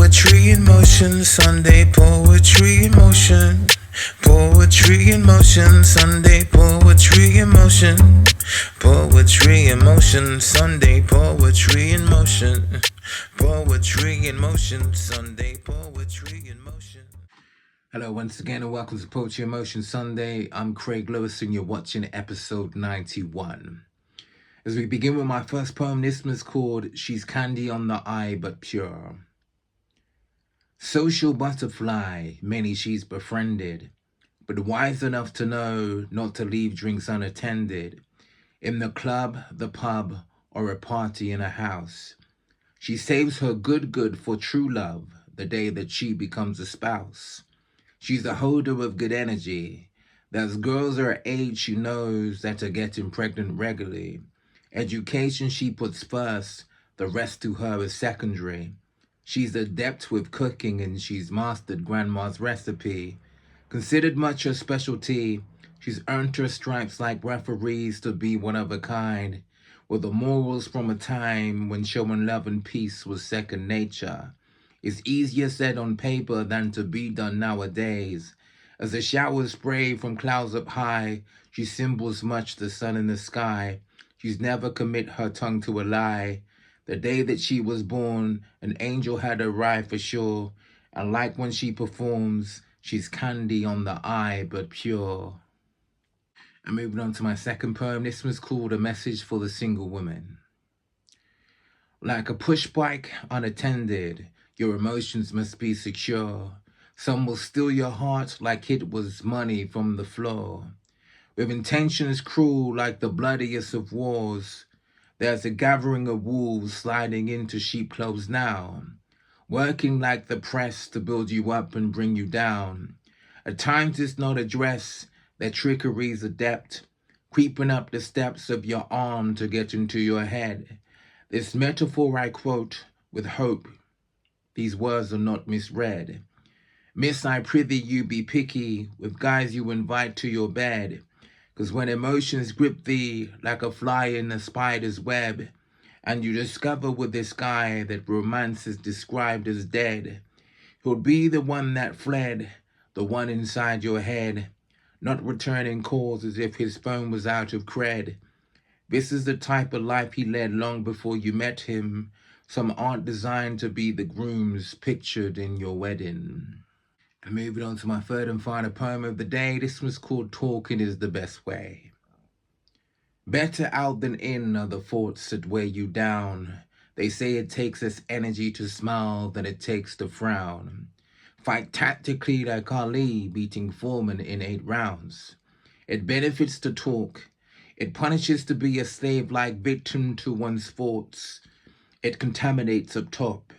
Poetry in motion, Sunday poetry in motion. Poetry in motion, Sunday poetry in motion. Poetry in motion, Sunday poetry in motion. Poetry in motion, Sunday poetry in motion. Hello once again and welcome to Poetry in Motion Sunday. I'm Craig Lewis and you're watching episode 91. As we begin with my first poem, this one's called She's Candy on the Eye But Pure. Social butterfly, many she's befriended, but wise enough to know not to leave drinks unattended. In the club, the pub, or a party in a house. She saves her good for true love, the day that she becomes a spouse. She's a holder of good energy. There's girls her age she knows that are getting pregnant regularly. Education she puts first, the rest to her is secondary. She's adept with cooking and she's mastered grandma's recipe. Considered much her specialty, she's earned her stripes like referees to be one of a kind, with the morals from a time when showing love and peace was second nature. It's easier said on paper than to be done nowadays. As the showers spray from clouds up high, she symbols much the sun in the sky. She's never commit her tongue to a lie. The day that she was born, an angel had arrived for sure. And like when she performs, she's candy on the eye but pure. And moving on to my second poem, this one's called A Message for the Single Woman. Like a push bike unattended, your emotions must be secure. Some will steal your heart like it was money from the floor. With intentions cruel like the bloodiest of wars, there's a gathering of wolves sliding into sheep clothes now, working like the press to build you up and bring you down. At times it's not addressed, their trickery's adept, creeping up the steps of your arm to get into your head. This metaphor I quote with hope. These words are not misread. Miss, I prithee you be picky with guys you invite to your bed. 'Cause when emotions grip thee like a fly in a spider's web, and you discover with this guy that romance is described as dead, he'll be the one that fled, the one inside your head, not returning calls as if his phone was out of cred. This is the type of life he led long before you met him. Some aren't designed to be the grooms pictured in your wedding. And moving on to my third and final poem of the day, this one's called Talking is the Best Way. Better out than in are the thoughts that weigh you down. They say it takes less energy to smile than it takes to frown. Fight tactically like Ali beating Foreman in 8 rounds. It benefits to talk. It punishes to be a slave-like victim to one's thoughts. It contaminates up top.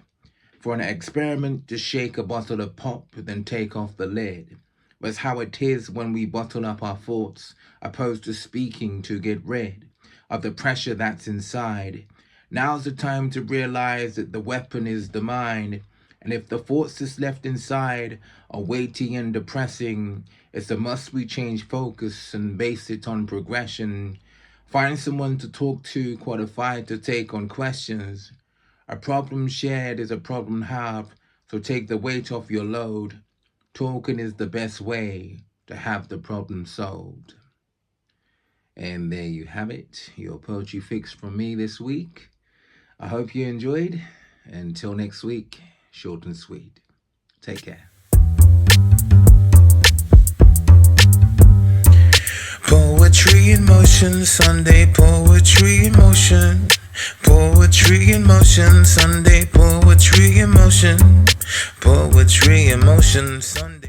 For an experiment to shake a bottle of pop, then take off the lid. Was how it is when we bottle up our thoughts, opposed to speaking to get rid of the pressure that's inside. Now's the time to realize that the weapon is the mind. And if the thoughts that's left inside are weighty and depressing, it's a must we change focus and base it on progression. Find someone to talk to qualified to take on questions. A problem shared is a problem halved, so take the weight off your load. Talking is the best way to have the problem solved. And there you have it, your poetry fix from me this week. I hope you enjoyed. Until next week, short and sweet. Take care. Poetry in motion, Sunday poetry in motion. Poetry in motion, Sunday poetry in motion. Poetry in motion, Sunday.